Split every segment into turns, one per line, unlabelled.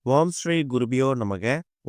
ஓம் ஸ்ரீ குருபியோ நமக.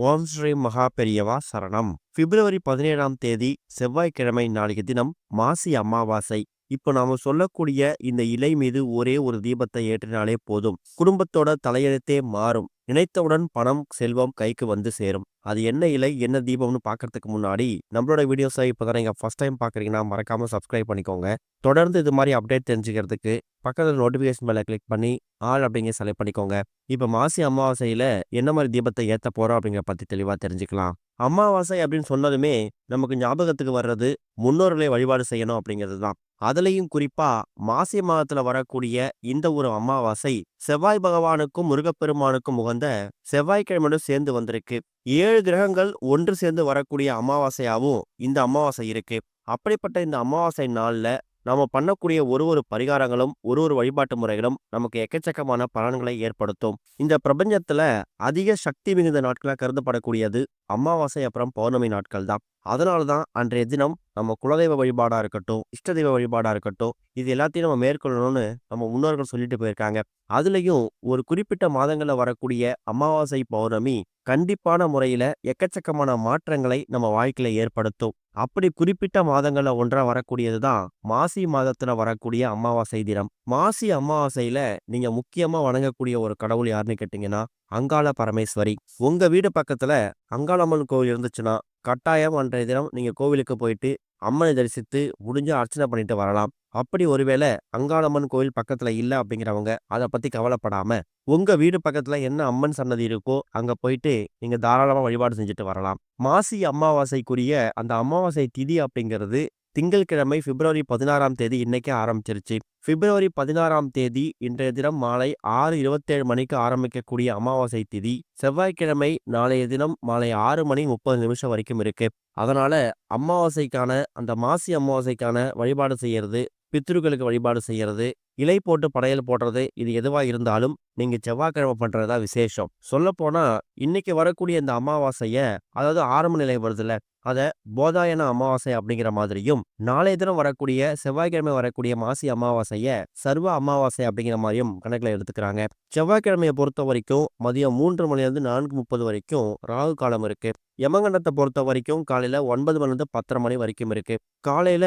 ஓம் ஸ்ரீ மகா பெரியவா சரணம். பிப்ரவரி 17ஆம் தேதி செவ்வாய்க்கிழமை நாளைய தினம் மாசி அமாவாசை. இப்போ நாம சொல்லக்கூடிய இந்த இலை மீது ஒரே ஒரு தீபத்தை ஏற்றினாலே போதும். குடும்பத்தோட தலையெழுத்தே மாறும். நினைத்தவுடன் பணம், செல்வம் கைக்கு வந்து சேரும். அது என்ன இலை, என்ன தீபம்னு பார்க்கறதுக்கு முன்னாடி நம்மளோட வீடியோஸை இப்போதான் நீங்க ஃபர்ஸ்ட் டைம் பார்க்குறீங்கன்னா மறக்காம சப்ஸ்கிரைப் பண்ணிக்கோங்க. தொடர்ந்து இது மாதிரி அப்டேட் தெரிஞ்சுக்கிறதுக்கு பக்கத்துல நோட்டிஃபிகேஷன் பெல்லை கிளிக் பண்ணி ஆல் அப்படிங்க செலக்ட் பண்ணிக்கோங்க. இப்ப மாசி அமாவாசையில என்ன மாதிரி தீபத்தை ஏத்த போறோம் அப்படிங்கிற பத்தி தெளிவா தெரிஞ்சுக்கலாம். அமாவாசை அப்படின்னு சொன்னதுமே நமக்கு ஞாபகத்துக்கு வர்றது முன்னோர்களை வழிபாடு செய்யணும் அப்படிங்கிறது தான். அதுலயும் குறிப்பா மாசி மாதத்துல வரக்கூடிய இந்த ஒரு அமாவாசை செவ்வாய் பகவானுக்கும் முருகப்பெருமானுக்கும் உகந்த செவ்வாய்க்கிழமையோடு சேர்ந்து வந்திருக்கு. 7 கிரகங்கள் ஒன்று சேர்ந்து வரக்கூடிய அமாவாசையாவும் இந்த அமாவாசை இருக்கு. அப்படிப்பட்ட இந்த அமாவாசை நாள்ல நாம பண்ணக்கூடிய ஒரு ஒரு பரிகாரங்களும் ஒரு வழிபாட்டு முறைகளும் நமக்கு எக்கச்சக்கமான பலன்களை ஏற்படுத்தும். இந்த பிரபஞ்சத்துல அதிக சக்தி மிகுந்த நாட்களா கருதப்படக்கூடியது அமாவாசை அப்புறம் பௌர்ணமி நாட்கள் தான். அதனால தான் அன்றைய தினம் நம்ம குலதெய்வ வழிபாடா இருக்கட்டும், இஷ்ட தெய்வ வழிபாடா இருக்கட்டும், இது எல்லாத்தையும் நம்ம மேற்கொள்ளணும்னு நம்ம முன்னோர்கள் சொல்லிட்டு போயிருக்காங்க. அதுலயும் ஒரு குறிப்பிட்ட மாதங்கள்ல வரக்கூடிய அமாவாசை, பௌர்ணமி கண்டிப்பான முறையில எக்கச்சக்கமான மாற்றங்களை நம்ம வாழ்க்கையில ஏற்படுத்தும். அப்படி குறிப்பிட்ட மாதங்கள்ல ஒன்றா வரக்கூடியது தான் மாசி மாதத்துல வரக்கூடிய அமாவாசை தினம். மாசி அமாவாசையில நீங்க முக்கியமா வணங்கக்கூடிய ஒரு கடவுள் யாருன்னு கேட்டீங்கன்னா, அங்காள பரமேஸ்வரி. உங்க வீடு பக்கத்துல அங்காளம்மன் கோவில் இருந்துச்சுன்னா, கட்டாயம் அன்றைய தினம் நீங்க கோவிலுக்கு போயிட்டு அம்மனை தரிசித்து முடிஞ்சா அர்ச்சனை பண்ணிட்டு வரலாம். அப்படி ஒருவேளை அங்காளம்மன் கோவில் பக்கத்துல இல்ல அப்படிங்கிறவங்க அத பத்தி கவலைப்படாம, உங்க வீடு பக்கத்துல என்ன அம்மன் சன்னதி இருக்கோ அங்க போயிட்டு நீங்க தாராளமா வழிபாடு செஞ்சுட்டு வரலாம். மாசி அமாவாசைக்குரிய அந்த அமாவாசை திதி அப்படிங்கிறது திங்கட்கிழமை பிப்ரவரி 16ஆம் தேதி இன்னைக்கே ஆரம்பிச்சிருச்சு. பிப்ரவரி 16ஆம் தேதி இன்றைய தினம் மாலை 6:27 மணிக்கு ஆரம்பிக்கக்கூடிய அமாவாசை திதி செவ்வாய்க்கிழமை நாளைய தினம் மாலை 6:30 வரைக்கும் இருக்கு. அதனால அமாவாசைக்கான அந்த மாசி அமாவாசைக்கான வழிபாடு செய்யறது, பித்ருக்களுக்கு வழிபாடு செய்யறது, இலை போட்டு படையல் போடுறது, இது எதுவா இருந்தாலும் நீங்க செவ்வாய்க்கிழமை பண்றதா விசேஷம். சொல்லப்போனா இன்னைக்கு வரக்கூடிய இந்த அமாவாசைய, அதாவது ஆரம்ப நிலை வருதுல்ல, அத போதாயன அமாவாசை அப்படிங்கிற மாதிரியும், நாளைய தினம் வரக்கூடிய செவ்வாய்க்கிழமை வரக்கூடிய மாசி அமாவாசைய சர்வ அமாவாசை அப்படிங்கிற மாதிரியும் கணக்குல எடுத்துக்கிறாங்க. செவ்வாய்க்கிழமையை பொறுத்த வரைக்கும் மதியம் 3 மணிலிருந்து 4:30 வரைக்கும் ராகு காலம் இருக்கு. யமகண்டத்தை பொறுத்த வரைக்கும் காலையில 9 மணிலிருந்து 10:30 மணி வரைக்கும் இருக்கு. காலையில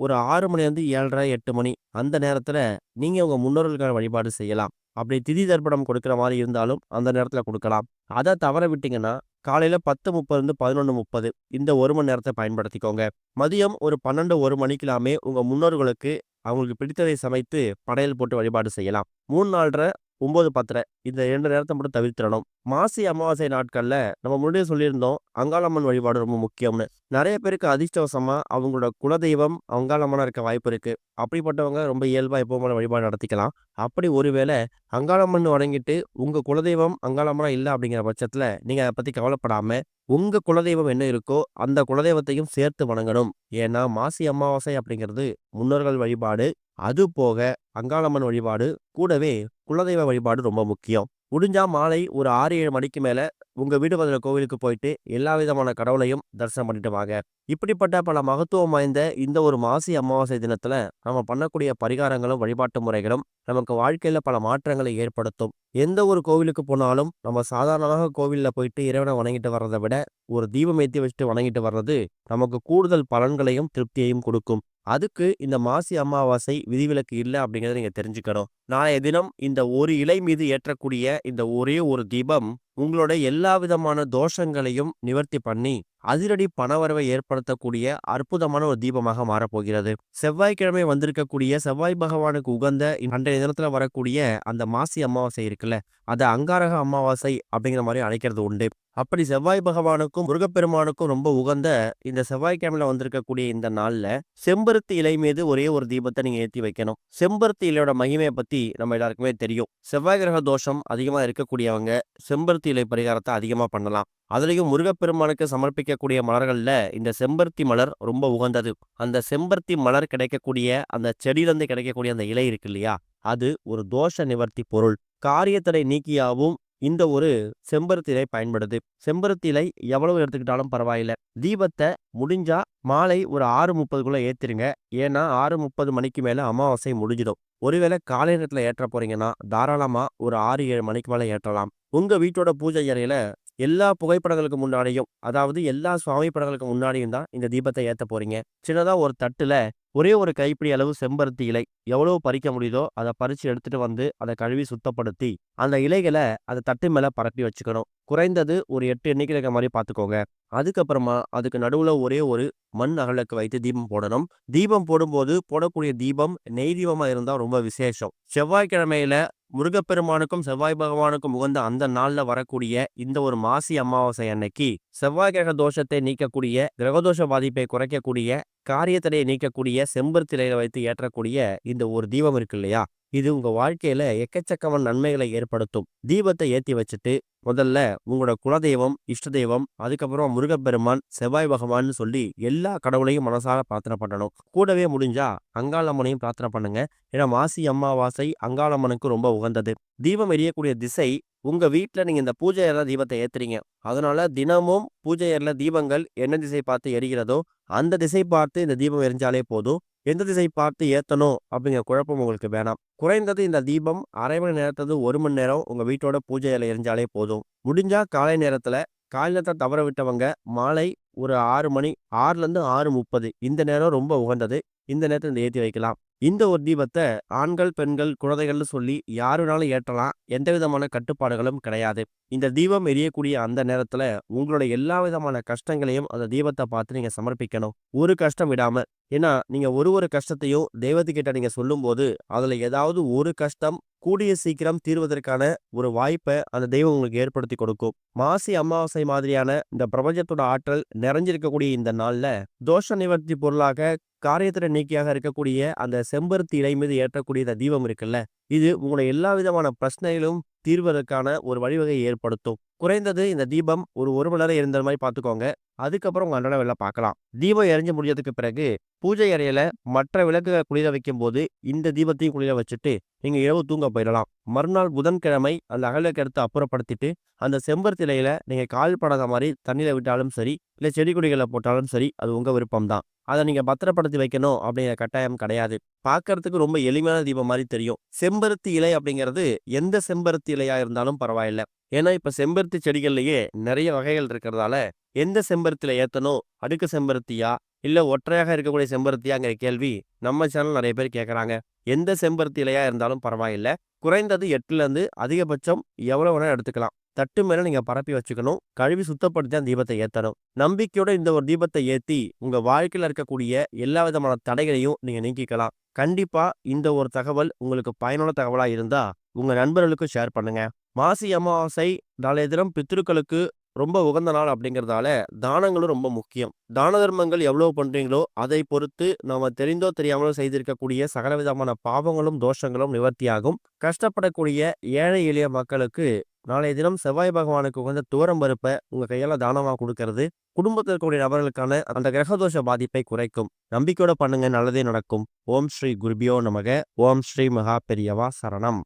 ஒரு 6 மணிலிருந்து 7:30, 8 மணி அந்த நேரத்துல நீங்க உங்க முன்னோர்களுக்கான வழிபாடு செய்யலாம். அப்படி திதி தர்ப்பணம் கொடுக்கிற மாதிரி இருந்தாலும் அந்த நேரத்துல கொடுக்கலாம். அதை தவற விட்டீங்கன்னா காலையில 10:30 11:30 இந்த 1 மணி நேரத்தை பயன்படுத்திக்கோங்க. மதியம் ஒரு 12, 1 மணிக்கெல்லாமே உங்க முன்னோர்களுக்கு அவங்களுக்கு பிடித்ததை சமைத்து படையல் போட்டு வழிபாடு செய்யலாம். 3, 4:30, 9, 10 இந்த 2 நேரத்தை மட்டும் தவிர்த்திடணும். மாசி அமாவாசை நாட்கள்ல நம்ம முன்னாடியே சொல்லியிருந்தோம் அங்காளம்மன் வழிபாடு ரொம்ப முக்கியம்னு. நிறைய பேருக்கு அதிர்ஷ்டவசமா அவங்களோட குலதெய்வம் அங்காளம்மனா இருக்க வாய்ப்பு இருக்கு. அப்படிப்பட்டவங்க ரொம்ப இயல்பா எப்பவும் போல வழிபாடு நடத்திக்கலாம். அப்படி ஒருவேளை அங்காளம்மன் வணங்கிட்டு உங்க குலதெய்வம் அங்காளம்மனா இல்ல அப்படிங்கிற பட்சத்துல நீங்க அதை பத்தி கவலைப்படாம உங்க குலதெய்வம் என்ன இருக்கோ அந்த குலதெய்வத்தையும் சேர்த்து வணங்கணும். ஏன்னா மாசி அமாவாசை அப்படிங்கிறது முன்னோர்கள் வழிபாடு. அது போக அங்காளம்மன் வழிபாடு கூடவே குலதெய்வ வழிபாடு ரொம்ப முக்கியம். முடிஞ்சா மாலை ஒரு 6, 7 மணிக்கு மேல உங்க வீடு பக்கத்துல கோவிலுக்கு போயிட்டு எல்லா விதமான கடவுளையும் தரிசனம் பண்ணிட்டு வாங்க. இப்படிப்பட்ட பல மகத்துவம் வாய்ந்த இந்த ஒரு மாசி அமாவாசை தினத்துல நம்ம பண்ணக்கூடிய பரிகாரங்களும் வழிபாட்டு முறைகளும் நமக்கு வாழ்க்கையில பல மாற்றங்களை ஏற்படுத்தும். எந்த ஒரு கோவிலுக்கு போனாலும் நம்ம சாதாரணமாக கோவில்ல போயிட்டு இறைவனை வணங்கிட்டு வர்றதை விட ஒரு தீபம் ஏத்தி வச்சுட்டு வணங்கிட்டு வர்றது நமக்கு கூடுதல் பலன்களையும் திருப்தியையும் கொடுக்கும். அதுக்கு இந்த மாசி அமாவாசை விதிவிலக்கு இல்ல அப்படிங்கிறத நீங்க தெரிஞ்சுக்கணும். நாளைய தினம் இந்த ஒரு இலை மீது ஏற்றக்கூடிய இந்த ஒரே ஒரு தீபம் உங்களோட எல்லா விதமான தோஷங்களையும் நிவர்த்தி பண்ணி அதிரடி பணவரவை ஏற்படுத்தக்கூடிய அற்புதமான ஒரு தீபமாக மாறப்போகிறது. செவ்வாய்க்கிழமை வந்திருக்கக்கூடிய செவ்வாய் பகவானுக்கு உகந்த அன்றைய தினத்துல வரக்கூடிய அந்த மாசி அமாவாசை இருக்குல்ல, அதை அங்காரக அமாவாசை அப்படிங்கிற மாதிரி அழைக்கிறது உண்டு. அப்படி செவ்வாய் பகவானுக்கும் முருகப்பெருமானுக்கும் ரொம்ப உகந்த இந்த செவ்வாய்க்கிழமையில வந்திருக்கக்கூடிய இந்த நாள்ல செம்பருத்தி இலை மீது ஒரே ஒரு தீபத்தை நீங்க ஏற்றி வைக்கணும். செம்பருத்தி இலையோட மகிமையை பத்தி நம்ம எல்லாருக்குமே தெரியும். செவ்வாய் கிரக தோஷம் அதிகமா இருக்கக்கூடியவங்க செம்பருத்தி இலை பரிகாரத்தை அதிகமா பண்ணலாம். அதுலயும் முருகப்பெருமானுக்கு சமர்ப்பிக்கக்கூடிய மலர்கள்ல இந்த செம்பருத்தி மலர் ரொம்ப உகந்தது. அந்த செம்பருத்தி மலர் கிடைக்கக்கூடிய அந்த செடியிலிருந்து கிடைக்கக்கூடிய அந்த இலை இருக்கு இல்லையா, அது ஒரு தோஷ நிவர்த்தி பொருள். காரியத்தடை நீக்கியாவும் இந்த ஒரு செம்பருத்தி இலை பயன்படுது. செம்பருத்தி இலை எவ்வளவு எடுத்துக்கிட்டாலும் பரவாயில்ல. தீபத்தை முடிஞ்சா மாலை ஒரு 6:30க்குள்ள ஏத்திருங்க. ஏன்னா 6:30 மணிக்கு மேல அமாவாசை முடிஞ்சிடும். ஒருவேளை காலை நேரத்துல ஏற்ற போறீங்கன்னா, தாராளமா ஒரு 6, 7 மணிக்கு மேல ஏற்றலாம். உங்க வீட்டோட பூஜை அறையில எல்லா புகைப்படங்களுக்கு முன்னாடியும், அதாவது எல்லா சுவாமி படங்களுக்கு முன்னாடியும் தான் இந்த தீபத்த ஏத்தப் போறீங்க. சின்னதா ஒரு தட்டுல ஒரே ஒரு கைப்பிடி அளவு செம்பருத்தி இலை, எவ்வளவு பறிக்க முடியுதோ அத பறிச்சு எடுத்துட்டு வந்து, அத கழுவி சுத்தப்படுத்தி, அந்த இலைகள அந்த தட்டு மேல பரப்பி வச்சுக்கணும். குறைந்தது ஒரு 8 எண்ணிக்கையில இருக்க மாரி பார்த்துக்கோங்க. அதுக்கப்புறமா அதுக்கு நடுவுல ஒரே ஒரு மண் அகல்விளக்கு வைத்து தீபம் போடணும். தீபம் போடும்போது போடக்கூடிய தீபம் நெய் தீபமா இருந்தா ரொம்ப விசேஷம். செவ்வாய்க்கிழமையில முருகப்பெருமானுக்கும், செவ்வாய் பகவானுக்கும் உகந்த அந்த நாள்ல வரக்கூடிய இந்த ஒரு மாசி அமாவாசை அன்னைக்கு, செவ்வாய் கிரக தோஷத்தை நீக்கக்கூடிய, கிரகதோஷ பாதிப்பை குறைக்கக்கூடிய, காரியத்தடையை நீக்கக்கூடிய செம்பருத்தி இலையில வைத்து ஏற்றக்கூடிய இந்த ஒரு தீபம் இருக்கு இல்லையா? இது உங்க வாழ்க்கையில எக்கச்சக்கமான நன்மைகளை ஏற்படுத்தும். தீபத்த ஏத்தி வச்சுட்டு, முதல்ல உங்களோட குலதெய்வம், இஷ்ட தெய்வம், அதுக்கப்புறம் முருகப்பெருமான், செவ்வாய் பகவான்னு சொல்லி எல்லா கடவுளையும் மனசார பிரார்த்தனை பண்ணணும். கூடவே முடிஞ்சா அங்காளம்மனையும் பிரார்த்தனை பண்ணுங்க. ஏன்னா மாசி அமாவாசை அங்காளம்மனுக்கு ரொம்ப உகந்தது. தீபம் எரியக்கூடிய திசை உங்க வீட்ல நீங்க இந்த பூஜை அறையில தீபத்த ஏத்துறீங்க. அதனால தினமும் பூஜை அறையில தீபங்கள் என்ன திசை பார்த்து எரிகிறதோ, அந்த திசை பார்த்து இந்த தீபம் எரிஞ்சாலே போதும். எந்த திசை பார்த்து ஏத்தணும் அப்படிங்கிற குழப்பம் உங்களுக்கு வேணாம். குறைந்தது இந்த தீபம் 1/2 மணி நேரத்திலிருந்து 1 மணி நேரம் உங்க வீட்டோட பூஜை அறையில எரிஞ்சாலே போதும். முடிஞ்சா காலை நேரத்துல, காலை நேரத்த தவற விட்டவங்க மாலை ஒரு 6 மணி 6லேருந்து 6:30 இந்த நேரம் ரொம்ப உகந்தது. இந்த நேரத்துல இத ஏத்தி வைக்கலாம். இந்த ஒரு தீபத்த ஆண்கள், பெண்கள், குழந்தைகள்னு சொல்லி யார் வேணாலும் ஏற்றலாம். எந்த விதமான கட்டுப்பாடுகளும் கிடையாது. இந்த தீபம் எரியக்கூடிய அந்த நேரத்துல உங்களோட எல்லா விதமான கஷ்டங்களையும் அந்த தீபத்த பார்த்து நீங்க சமர்ப்பிக்கணும். ஒரு கஷ்டம் விடாம. ஏன்னா, நீங்க ஒரு கஷ்டத்தையும் தெய்வத்துக்கிட்ட நீங்க சொல்லும்போது, அதுல ஏதாவது ஒரு கஷ்டம் கூடிய சீக்கிரம் தீர்வதற்கான ஒரு வாய்ப்ப அந்த தெய்வம் உங்களுக்கு ஏற்படுத்தி கொடுக்கும். மாசி அமாவாசை மாதிரியான இந்த பிரபஞ்சத்தோட ஆற்றல் நிறைஞ்சிருக்கக்கூடிய இந்த நாள்ல, தோஷ நிவர்த்தி பொருளாக காரியத்திட நீக்கியாக இருக்கக்கூடிய அந்த செம்பருத்தி இலை மீது ஏற்றக்கூடிய இந்த தீபம் இருக்குல்ல, இது உங்களுடைய எல்லா விதமான பிரச்சனைகளும் தீர்வதற்கான ஒரு வழிவகையை ஏற்படுத்தும். குறைந்தது இந்த தீபம் ஒரு 1 மணி நேரம் எரிந்த மாரி பார்த்துக்கோங்க. அதுக்கப்புறம் உங்க அன்றாட வேல பார்க்கலாம். தீபம் எரிஞ்சு முடிஞ்சதுக்கு பிறகு, பூஜை அறையில மற்ற விளக்குகள குளிர வைக்கும்போது, இந்த தீபத்தையும் குளிர வச்சுட்டு, நீங்க இரவு தூங்க போயிடலாம். மறுநாள் புதன்கிழமை அந்த அகல்விளக்க எடுத்து அப்புறப்படுத்திட்டு, அந்த செம்பருத்தி இலையில நீங்க கால் படாத மாரி தண்ணீல விட்டாலும் சரி, இல்ல செடி கொடிகள்ல போட்டாலும் சரி, அது உங்க விருப்பம் தான். அத நீங்க பத்திரப்படுத்தி வைக்கணும் அப்படிங்கிற கட்டாயம் கிடையாது. பார்க்கறதுக்கு ரொம்ப எளிமையான தீபம் மாரி தெரியும். செம்பருத்தி இலை அப்படிங்கிறது எந்த செம்பருத்தி இலையா இருந்தாலும் பரவாயில்ல. ஏன்னா, இப்ப செம்பருத்தி செடிகள்லயே நெறைய வகைகள் இருக்கிறதால, எந்த செம்பருத்தில ஏத்தணும்? அடுக்கு செம்பருத்தியா? இல்ல ஒற்றையாக இருக்கக்கூடிய செம்பருத்தியாங்கிற கேள்வி நம்ம சேனல் நெறைய பேர் கேட்கறாங்க. எந்த செம்பருத்தி இலையா இருந்தாலும் பரவாயில்ல. குறைந்தது 8லேருந்து அதிகபட்சம் எவ்வளவு வேணா எடுத்துக்கலாம். தட்டு மேல நீங்க பரப்பி வச்சுக்கணும். கழுவி சுத்தப்படுத்தி தான் தீபத்த ஏத்தணும். நம்பிக்கையோட இந்த ஒரு தீபத்த ஏத்தி, உங்க வாழ்க்கையில இருக்கக்கூடிய எல்லா விதமான தடைகளையும் நீங்க நீக்கிக்கலாம். கண்டிப்பா இந்த ஒரு தகவல் உங்களுக்கு பயனுள்ள தகவலா இருந்தா, உங்க நண்பர்களுக்கும் ஷேர் பண்ணுங்க. மாசி அமாவாசை நாளைய தினம் பித்ருக்களுக்கு ரொம்ப உகந்த நாள் அப்படிங்கிறதால, தானங்களும் ரொம்ப முக்கியம். தான தர்மங்கள் எவ்வளவு பண்றீங்களோ, அதை பொறுத்து நாம தெரிந்தோ தெரியாமலோ செய்திருக்கக்கூடிய சகலவிதமான பாவங்களும், தோஷங்களும் நிவர்த்தியாகும். கஷ்டப்படக்கூடிய ஏழை எளிய மக்களுக்கு நாளைய தினம் செவ்வாய் பகவானுக்கு உகந்த துவரம் பருப்ப உங்க கையால தானமா குடுக்கறது, குடும்பத்தில் இருக்கக்கூடிய நபர்களுக்கான அந்த கிரகதோஷ பாதிப்பை குறைக்கும். நம்பிக்கையோட பண்ணுங்க, நல்லதே நடக்கும். ஓம் ஸ்ரீ குருபியோ நமக. ஓம் ஸ்ரீ மகா பெரியவா சரணம்.